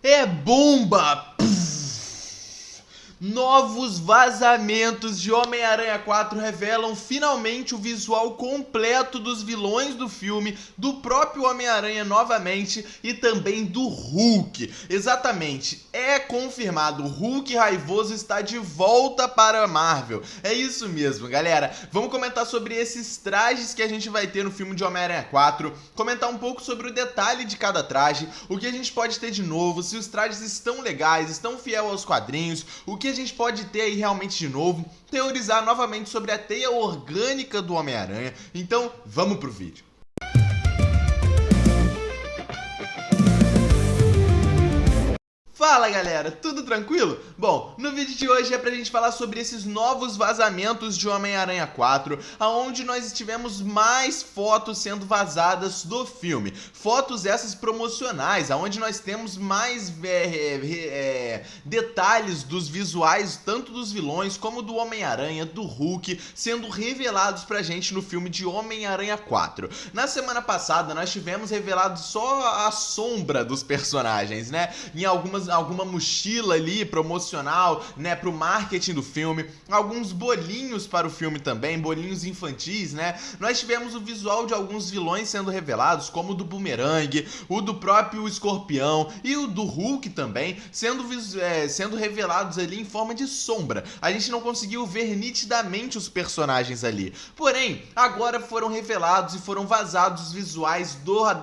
É bomba! Novos vazamentos de Homem-Aranha 4 revelam finalmente o visual completo dos vilões do filme, do próprio Homem-Aranha novamente e também do Hulk. Exatamente, é confirmado, o Hulk raivoso está de volta para a Marvel. É isso mesmo, galera. Vamos comentar sobre esses trajes que a gente vai ter no filme de Homem-Aranha 4, comentar um pouco sobre o detalhe de cada traje, o que a gente pode ter de novo, se os trajes estão legais, estão fiel aos quadrinhos, o que a gente pode ter aí realmente de novo, teorizar novamente sobre a teia orgânica do Homem-Aranha. Então, vamos pro vídeo. Fala galera, tudo tranquilo? Bom, no vídeo de hoje é pra gente falar sobre esses novos vazamentos de Homem-Aranha 4, onde nós tivemos mais fotos sendo vazadas do filme. Fotos essas promocionais, onde nós temos mais detalhes dos visuais, tanto dos vilões como do Homem-Aranha, do Hulk, sendo revelados pra gente no filme de Homem-Aranha 4. Na semana passada nós tivemos revelado só a sombra dos personagens, né? Em alguma mochila ali promocional, né, pro marketing do filme, alguns bolinhos para o filme também, bolinhos infantis, né? Nós tivemos o visual de alguns vilões sendo revelados, como o do Boomerang, o do próprio Escorpião e o do Hulk também, sendo revelados ali em forma de sombra. A gente não conseguiu ver nitidamente os personagens ali. Porém, agora foram revelados e foram vazados os visuais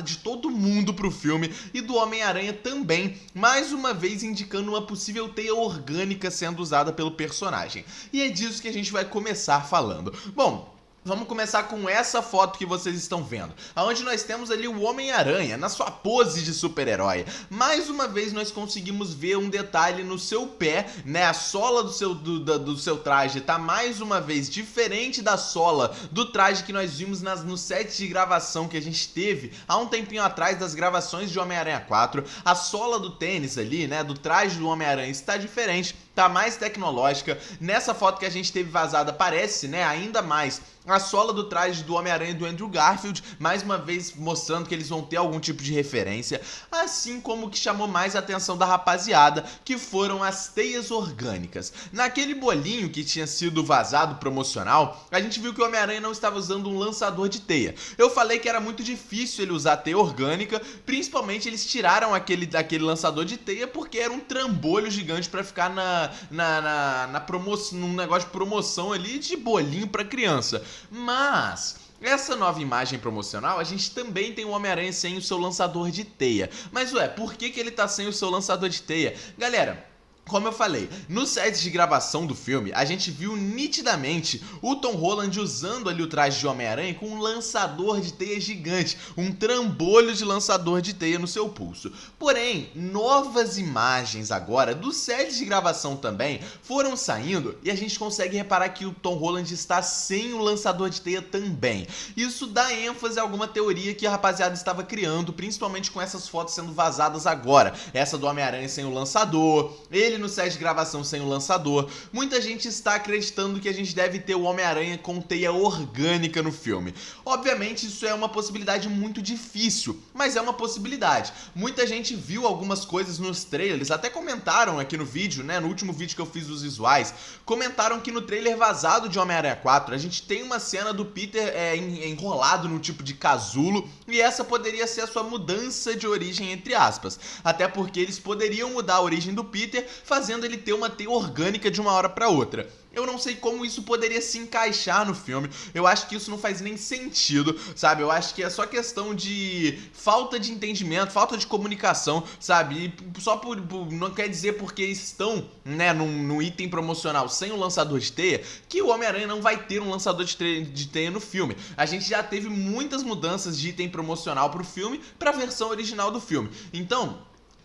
de todo mundo pro filme e do Homem-Aranha também, mais uma vez indicando uma possível teia orgânica sendo usada pelo personagem. E é disso que a gente vai começar falando. Bom, vamos começar com essa foto que vocês estão vendo, onde nós temos ali o Homem-Aranha na sua pose de super-herói. Mais uma vez nós conseguimos ver um detalhe no seu pé, né? A sola do seu traje tá mais uma vez diferente da sola do traje que nós vimos no set de gravação que a gente teve há um tempinho atrás das gravações de Homem-Aranha 4. A sola do tênis ali, né, do traje do Homem-Aranha está diferente, tá mais tecnológica. Nessa foto que a gente teve vazada parece, né, ainda mais a sola do traje do Homem-Aranha do Andrew Garfield, mais uma vez mostrando que eles vão ter algum tipo de referência, assim como o que chamou mais a atenção da rapaziada, que foram as teias orgânicas. Naquele bolinho que tinha sido vazado promocional, a gente viu que o Homem-Aranha não estava usando um lançador de teia. Eu falei que era muito difícil ele usar teia orgânica, principalmente eles tiraram aquele lançador de teia porque era um trambolho gigante para ficar num negócio de promoção ali de bolinho para criança. Mas essa nova imagem promocional, a gente também tem o Homem-Aranha sem o seu lançador de teia. Mas ué, por que ele tá sem o seu lançador de teia? Galera, como eu falei, no set de gravação do filme, a gente viu nitidamente o Tom Holland usando ali o traje de Homem-Aranha com um lançador de teia gigante, um trambolho de lançador de teia no seu pulso. Porém, novas imagens agora do set de gravação também foram saindo e a gente consegue reparar que o Tom Holland está sem o lançador de teia também. Isso dá ênfase a alguma teoria que a rapaziada estava criando, principalmente com essas fotos sendo vazadas agora. Essa do Homem-Aranha sem o lançador, ele no set de gravação sem o lançador. Muita gente está acreditando que a gente deve ter o Homem-Aranha com teia orgânica no filme. Obviamente isso é uma possibilidade muito difícil, mas é uma possibilidade. Muita gente viu algumas coisas nos trailers, até comentaram aqui no vídeo, né, no último vídeo que eu fiz dos visuais, comentaram que no trailer vazado de Homem-Aranha 4 a gente tem uma cena do Peter enrolado num tipo de casulo, e essa poderia ser a sua mudança de origem, entre aspas. Até porque eles poderiam mudar a origem do Peter, fazendo ele ter uma teia orgânica de uma hora para outra. Eu não sei como isso poderia se encaixar no filme. Eu acho que isso não faz nem sentido, sabe? Eu acho que é só questão de falta de entendimento, falta de comunicação, sabe? E só não quer dizer porque estão, né, num item promocional sem o lançador de teia, que o Homem-Aranha não vai ter um lançador de teia no filme. A gente já teve muitas mudanças de item promocional pro filme pra versão original do filme. Então,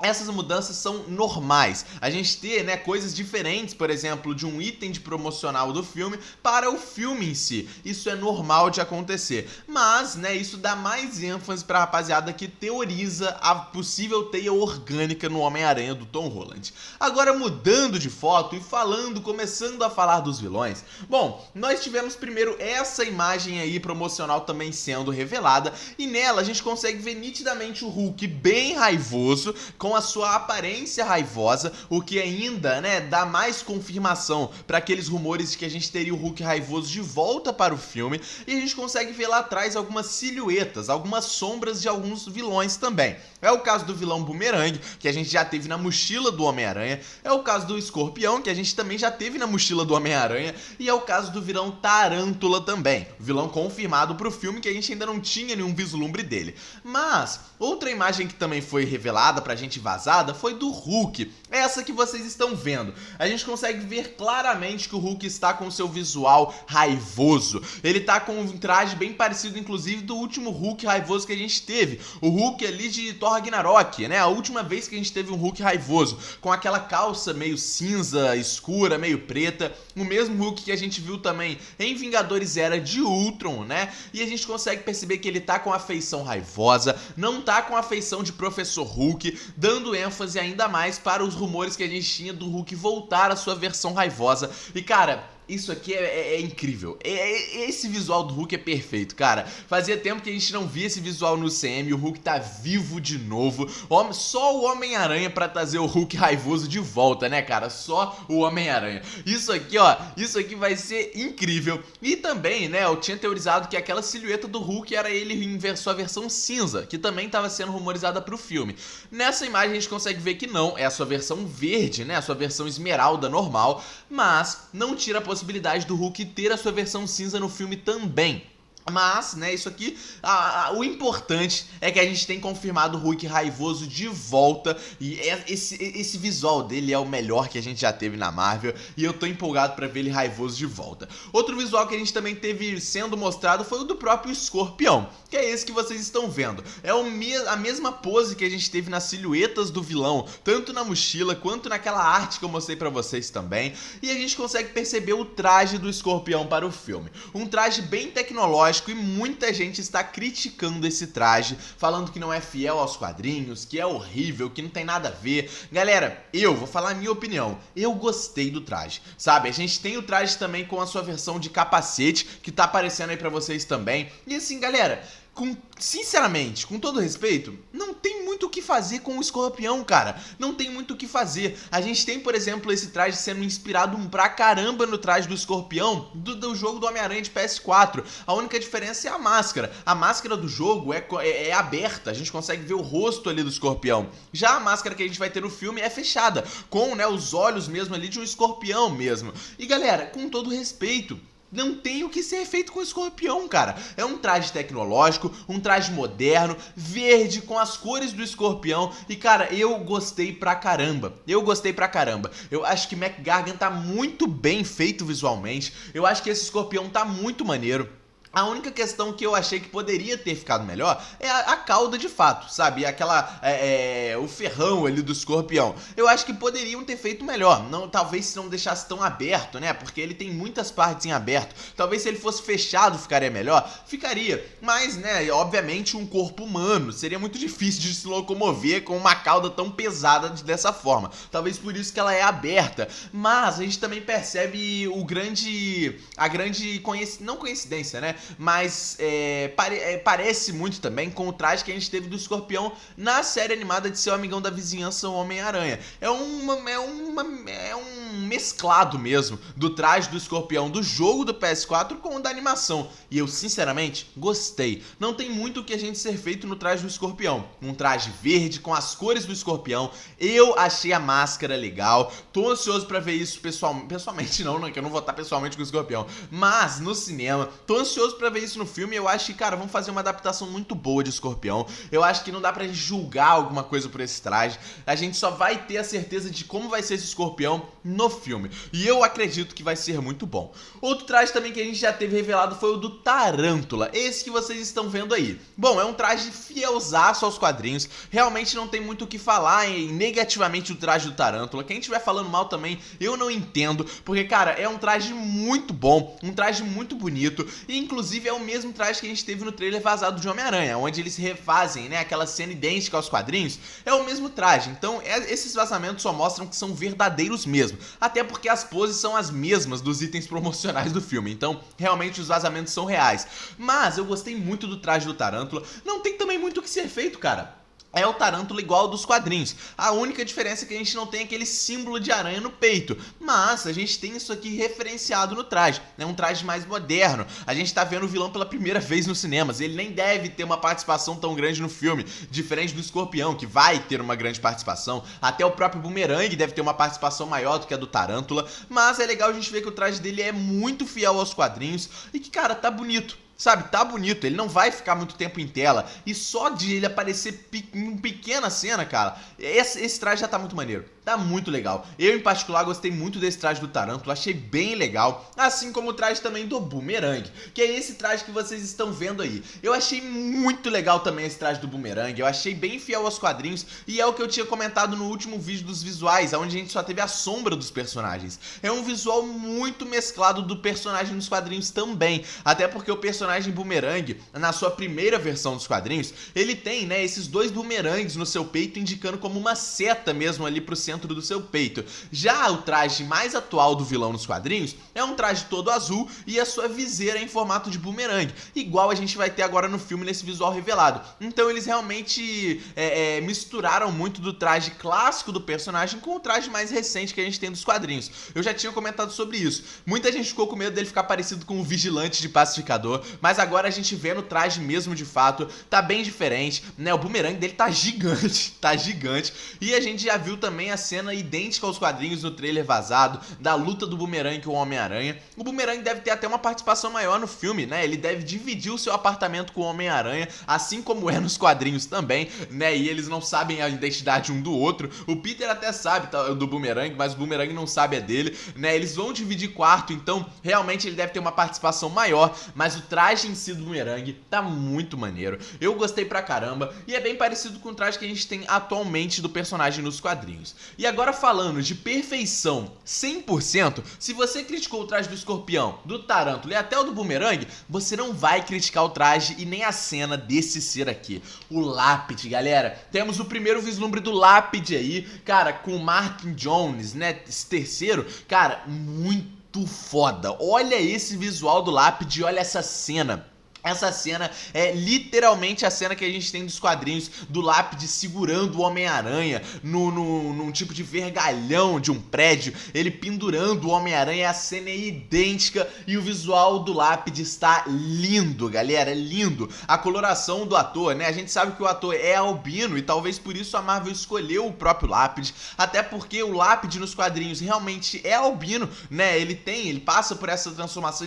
essas mudanças são normais. A gente ter, né, coisas diferentes, por exemplo, de um item de promocional do filme para o filme em si. Isso é normal de acontecer. Mas, né, isso dá mais ênfase pra rapaziada que teoriza a possível teia orgânica no Homem-Aranha do Tom Holland. Agora, mudando de foto e começando a falar dos vilões. Bom, nós tivemos primeiro essa imagem aí promocional também sendo revelada. E nela a gente consegue ver nitidamente o Hulk bem raivoso, com com a sua aparência raivosa, o que ainda, né, dá mais confirmação para aqueles rumores de que a gente teria o Hulk raivoso de volta para o filme, e a gente consegue ver lá atrás algumas silhuetas, algumas sombras de alguns vilões também. É o caso do vilão Boomerang, que a gente já teve na mochila do Homem-Aranha, é o caso do Escorpião, que a gente também já teve na mochila do Homem-Aranha, e é o caso do vilão Tarântula também, vilão confirmado pro filme que a gente ainda não tinha nenhum vislumbre dele. Mas outra imagem que também foi revelada pra gente vazada foi do Hulk, essa que vocês estão vendo. A gente consegue ver claramente que o Hulk está com seu visual raivoso. Ele tá com um traje bem parecido, inclusive, do último Hulk raivoso que a gente teve. O Hulk ali de Thor Ragnarok, né? A última vez que a gente teve um Hulk raivoso, com aquela calça meio cinza, escura, meio preta. O mesmo Hulk que a gente viu também em Vingadores Era de Ultron, né? E a gente consegue perceber que ele tá com a feição raivosa, não tá com a feição de Professor Hulk, dando ênfase ainda mais para os rumores que a gente tinha do Hulk voltar à sua versão raivosa. E cara, isso aqui é incrível. Esse visual do Hulk é perfeito, cara. Fazia tempo que a gente não via esse visual no CM. O Hulk tá vivo de novo. Só o Homem-Aranha pra trazer o Hulk raivoso de volta, né, cara? Só o Homem-Aranha. Isso aqui, ó, isso aqui vai ser incrível. E também, né, eu tinha teorizado que aquela silhueta do Hulk era ele em sua versão cinza, que também tava sendo rumorizada pro filme. Nessa imagem a gente consegue ver que não, é a sua versão verde, né, a sua versão esmeralda normal, mas não tira a possibilidade do Hulk ter a sua versão cinza no filme também. Mas, né, isso aqui, o importante é que a gente tem confirmado o Hulk raivoso de volta. E esse visual dele é o melhor que a gente já teve na Marvel. E eu tô empolgado pra ver ele raivoso de volta. Outro visual que a gente também teve sendo mostrado foi o do próprio Escorpião, que é esse que vocês estão vendo. É a mesma pose que a gente teve nas silhuetas do vilão, tanto na mochila quanto naquela arte que eu mostrei pra vocês também. E a gente consegue perceber o traje do Escorpião para o filme. Um traje bem tecnológico, e muita gente está criticando esse traje, falando que não é fiel aos quadrinhos, que é horrível, que não tem nada a ver. Galera, eu vou falar a minha opinião. Eu gostei do traje, sabe? A gente tem o traje também com a sua versão de capacete, que tá aparecendo aí pra vocês também. E assim, galera, sinceramente, com todo respeito, não tem muito o que fazer com o Escorpião, cara. Não tem muito o que fazer. A gente tem, por exemplo, esse traje sendo inspirado pra caramba no traje do Escorpião do jogo do Homem-Aranha de PS4. A única diferença é a máscara. A máscara do jogo é aberta, a gente consegue ver o rosto ali do Escorpião. Já a máscara que a gente vai ter no filme é fechada, com, né, os olhos mesmo ali de um escorpião mesmo. E galera, com todo respeito, não tem o que ser feito com o Escorpião, cara. É um traje tecnológico, um traje moderno, verde, com as cores do Escorpião. E, cara, eu gostei pra caramba. Eu gostei pra caramba. Eu acho que Mac Gargan tá muito bem feito visualmente. Eu acho que esse Escorpião tá muito maneiro. A única questão que eu achei que poderia ter ficado melhor é a cauda de fato, sabe? O ferrão ali do Escorpião. Eu acho que poderiam ter feito melhor. Não, talvez se não deixasse tão aberto, né? Porque ele tem muitas partes em aberto. Talvez se ele fosse fechado ficaria melhor? Ficaria. Mas, né, obviamente um corpo humano. Seria muito difícil de se locomover com uma cauda tão pesada dessa forma. Talvez por isso que ela é aberta. Mas a gente também percebe não coincidência, né? Mas parece muito também com o traje que a gente teve do Escorpião na série animada de Seu Amigão da Vizinhança, o Homem-Aranha. É um mesclado mesmo do traje do Escorpião do jogo do PS4 com o da animação. E eu, sinceramente, gostei. Não tem muito o que a gente ser feito no traje do Escorpião. Um traje verde com as cores do Escorpião. Eu achei a máscara legal. Tô ansioso pra ver isso pessoalmente não, né? Que eu não vou estar pessoalmente com o Escorpião. Mas no cinema, tô ansioso pra ver isso no filme. Eu acho que, cara, vamos fazer uma adaptação muito boa de Escorpião. Eu acho que não dá pra gente julgar alguma coisa por esse traje. A gente só vai ter a certeza de como vai ser esse Escorpião no filme. E eu acredito que vai ser muito bom. Outro traje também que a gente já teve revelado foi o do Tarântula. Esse que vocês estão vendo aí. Bom, é um traje fielzaço aos quadrinhos. Realmente não tem muito o que falar negativamente do traje do Tarântula. Quem estiver falando mal também, eu não entendo. Porque, cara, é um traje muito bom. Um traje muito bonito. E, inclusive, é o mesmo traje que a gente teve no trailer vazado de Homem-Aranha, onde eles refazem, né, aquela cena idêntica aos quadrinhos. É o mesmo traje. Então, esses vazamentos só mostram que são verdadeiros mesmo. Até porque as poses são as mesmas dos itens promocionais do filme. Então, realmente, os vazamentos são reais. Mas eu gostei muito do traje do Tarântula. Não tem também muito o que ser feito, cara. é o Tarântula igual ao dos quadrinhos. A única diferença é que a gente não tem aquele símbolo de aranha no peito, mas a gente tem isso aqui referenciado no traje. É um traje mais moderno. A gente tá vendo o vilão pela primeira vez nos cinemas. Ele nem deve ter uma participação tão grande no filme, diferente do Escorpião, que vai ter uma grande participação. Até o próprio Boomerang deve ter uma participação maior do que a do Tarântula, mas é legal a gente ver que o traje dele é muito fiel aos quadrinhos e que, cara, tá bonito. Sabe, tá bonito, ele não vai ficar muito tempo em tela. E só de ele aparecer em uma pequena cena, cara, esse traje já tá muito maneiro. Tá muito legal. Eu, em particular, gostei muito desse traje do Tarântula, achei bem legal. Assim como o traje também do Boomerang, que é esse traje que vocês estão vendo aí. Eu achei muito legal também esse traje do Boomerang, eu achei bem fiel aos quadrinhos. E é o que eu tinha comentado no último vídeo dos visuais, onde a gente só teve a sombra dos personagens. É um visual muito mesclado do personagem nos quadrinhos também. Até porque o personagem Boomerang, na sua primeira versão dos quadrinhos, ele tem, né, esses dois boomerangues no seu peito, indicando como uma seta mesmo ali pro centro do seu peito. Já o traje mais atual do vilão nos quadrinhos é um traje todo azul e a sua viseira é em formato de boomerang, igual a gente vai ter agora no filme nesse visual revelado. Então eles realmente misturaram muito do traje clássico do personagem com o traje mais recente que a gente tem dos quadrinhos. Eu já tinha comentado sobre isso. Muita gente ficou com medo dele ficar parecido com o Vigilante de Pacificador, mas agora a gente vê no traje mesmo de fato, tá bem diferente, né? O boomerang dele tá gigante, tá gigante. E a gente já viu também a cena idêntica aos quadrinhos no trailer vazado, da luta do Boomerang com o Homem-Aranha. O Boomerang deve ter até uma participação maior no filme, né? Ele deve dividir o seu apartamento com o Homem-Aranha, assim como é nos quadrinhos também, né? E eles não sabem a identidade um do outro. O Peter até sabe do Boomerang, mas o Boomerang não sabe a dele, né? Eles vão dividir quarto, então realmente ele deve ter uma participação maior, mas o traje em si do Boomerang tá muito maneiro. Eu gostei pra caramba e é bem parecido com o traje que a gente tem atualmente do personagem nos quadrinhos. E agora falando de perfeição 100%, se você criticou o traje do Escorpião, do Tarântula e até o do Boomerang, você não vai criticar o traje e nem a cena desse ser aqui, o Lápide, galera. Temos o primeiro vislumbre do Lápide aí, cara, com o Martin Jones, né, esse terceiro, cara, muito foda. Olha esse visual do Lápide, olha essa cena. Essa cena é literalmente a cena que a gente tem dos quadrinhos do Lápide segurando o Homem-Aranha num tipo de vergalhão de um prédio, ele pendurando o Homem-Aranha, a cena é idêntica e o visual do Lápide está lindo, galera, é lindo. A coloração do ator, né, a gente sabe que o ator é albino e talvez por isso a Marvel escolheu o próprio Lápide, até porque o Lápide nos quadrinhos realmente é albino, né, ele passa por essa transformação,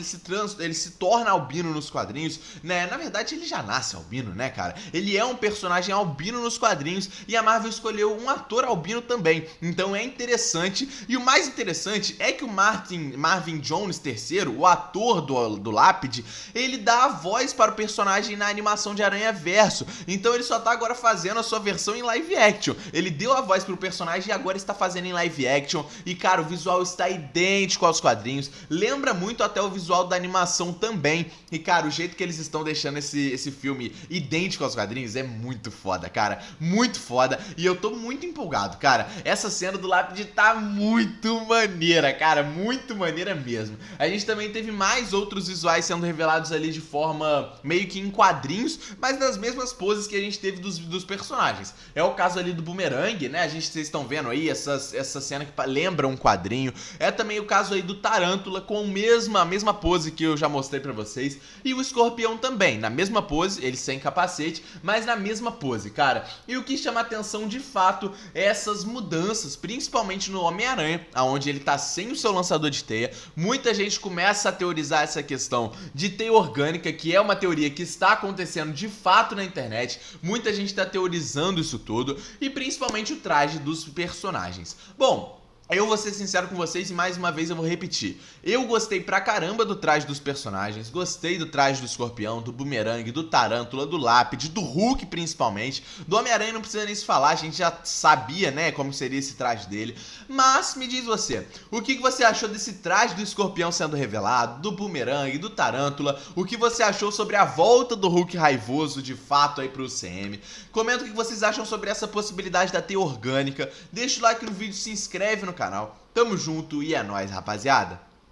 ele se torna albino nos quadrinhos, né? Na verdade ele já nasce albino, né, cara? Ele é um personagem albino nos quadrinhos e a Marvel escolheu um ator albino também, então é interessante. E o mais interessante é que o Marvin Jones III, o ator do Lápide, ele dá a voz para o personagem na animação de Aranha Verso, então ele só tá agora fazendo a sua versão em live action. Ele deu a voz pro personagem e agora está fazendo em live action e, cara, o visual está idêntico aos quadrinhos, lembra muito até o visual da animação também. E, cara, o jeito que eles estão deixando esse filme idêntico aos quadrinhos é muito foda, cara, muito foda, e eu tô muito empolgado, cara. Essa cena do Lápide tá muito maneira, cara, muito maneira mesmo. A gente também teve mais outros visuais sendo revelados ali de forma meio que em quadrinhos, mas nas mesmas poses que a gente teve dos personagens. É o caso ali do Boomerang, né, vocês estão vendo aí essa cena que lembra um quadrinho. É também o caso aí do Tarântula com a mesma pose que eu já mostrei pra vocês, e o Escorpião também, na mesma pose, ele sem capacete, mas na mesma pose, cara. E o que chama atenção de fato é essas mudanças, principalmente no Homem-Aranha, onde ele tá sem o seu lançador de teia. Muita gente começa a teorizar essa questão de teia orgânica, que é uma teoria que está acontecendo de fato na internet. Muita gente tá teorizando isso tudo, e principalmente o traje dos personagens. Bom, eu vou ser sincero com vocês e mais uma vez eu vou repetir. Eu gostei pra caramba do traje dos personagens, gostei do traje do Escorpião, do Boomerang, do Tarântula, do Lápide, do Hulk principalmente. Do Homem-Aranha não precisa nem se falar, a gente já sabia, né, como seria esse traje dele. Mas me diz você, o que você achou desse traje do Escorpião sendo revelado, do Boomerang, do Tarântula? O que você achou sobre a volta do Hulk raivoso de fato aí pro UCM? Comenta o que vocês acham sobre essa possibilidade da teia orgânica. Deixa o like no vídeo, se inscreve no canal. Tamo junto e é nóis, rapaziada.